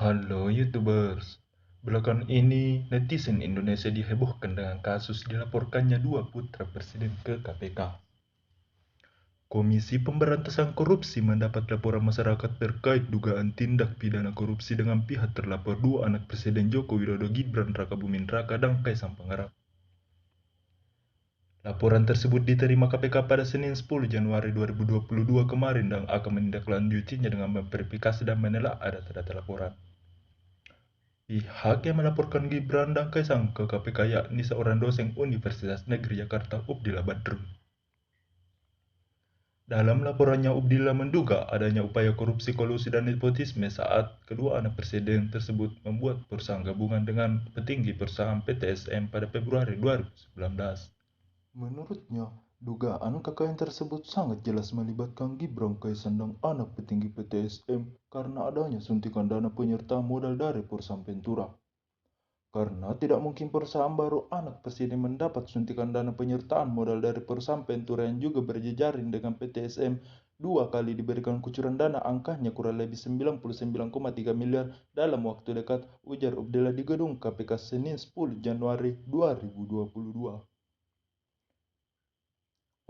Halo YouTubers, belakangan ini netizen Indonesia dihebohkan dengan kasus dilaporkannya dua putra presiden ke KPK. Komisi Pemberantasan Korupsi mendapat laporan masyarakat terkait dugaan tindak pidana korupsi dengan pihak terlapor dua anak Presiden Joko Widodo Gibran Rakabuming Raka dan Kaisang Pangarap. Laporan tersebut diterima KPK pada Senin 10 Januari 2022 kemarin dan akan menindaklanjutinya dengan memverifikasi dan menelaah data-data laporan. Pihak yang melaporkan Gibran dan Kaisang ke KPK yakni seorang dosen Universitas Negeri Jakarta Ubdillah Badrun. Dalam laporannya, Ubdillah menduga adanya upaya korupsi, kolusi, dan nepotisme saat kedua anak presiden tersebut membuat perusahaan gabungan dengan petinggi perusahaan PTSM pada Februari 2019. Menurutnya, dugaan KKN tersebut sangat jelas melibatkan Gibran Kaisang dan anak petinggi PTSM karena adanya suntikan dana penyertaan modal dari perusahaan Ventura. Karena tidak mungkin perusahaan baru anak presiden mendapat suntikan dana penyertaan modal dari perusahaan Ventura yang juga berjejaring dengan PTSM dua kali diberikan kucuran dana, angkanya kurang lebih 99,3 miliar dalam waktu dekat, ujar Ubdillah di gedung KPK Senin 10 Januari 2022.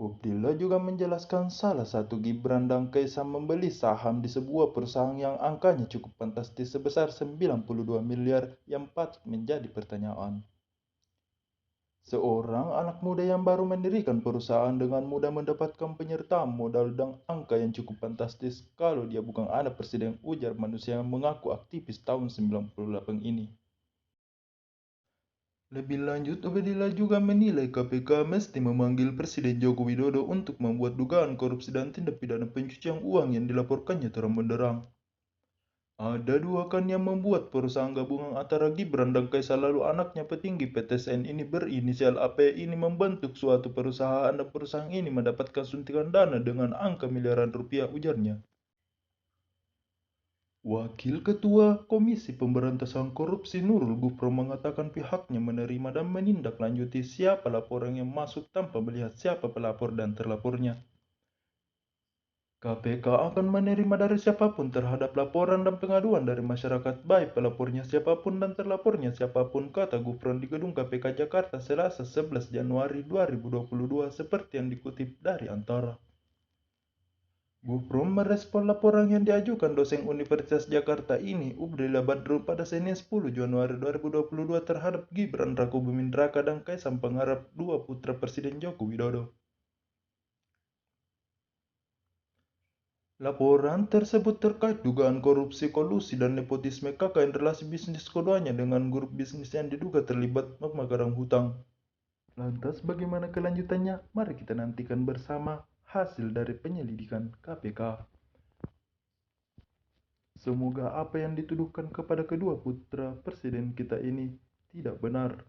Ubdillah juga menjelaskan salah satu Gibran dan Kaisang membeli saham di sebuah perusahaan yang angkanya cukup fantastis sebesar 92 miliar yang patut menjadi pertanyaan. Seorang anak muda yang baru mendirikan perusahaan dengan mudah mendapatkan penyertaan modal dan angka yang cukup fantastis kalau dia bukan anak presiden, ujar manusia yang mengaku aktivis tahun 98 ini. Lebih lanjut, Ubedillah juga menilai KPK mesti memanggil Presiden Joko Widodo untuk membuat dugaan korupsi dan tindak pidana pencucian uang yang dilaporkannya terang benderang. Ada dua kan yang membuat perusahaan gabungan antara Gibran dan Kaisang lalu anaknya petinggi PTSN ini berinisial AP ini membentuk suatu perusahaan dan perusahaan ini mendapatkan suntikan dana dengan angka miliaran rupiah, ujarnya. Wakil Ketua Komisi Pemberantasan Korupsi Nurul Gufron mengatakan pihaknya menerima dan menindaklanjuti siapa laporan yang masuk tanpa melihat siapa pelapor dan terlapornya. KPK akan menerima dari siapapun terhadap laporan dan pengaduan dari masyarakat, baik pelapornya siapapun dan terlapornya siapapun, kata Gufron di gedung KPK Jakarta Selasa 11 Januari 2022 seperti yang dikutip dari Antara. Gufron merespon laporan yang diajukan dosen Universitas Jakarta ini, Ubdillah Badrun, pada Senin 10 Januari 2022 terhadap Gibran Rakabuming Raka dan Kaisang Pangarap, dua putra Presiden Joko Widodo. Laporan tersebut terkait dugaan korupsi, kolusi, dan nepotisme KKN relasi bisnis keduanya dengan grup bisnis yang diduga terlibat pemekaran hutang. Lantas bagaimana kelanjutannya? Mari kita nantikan bersama hasil dari penyelidikan KPK. Semoga apa yang dituduhkan kepada kedua putra presiden kita ini tidak benar.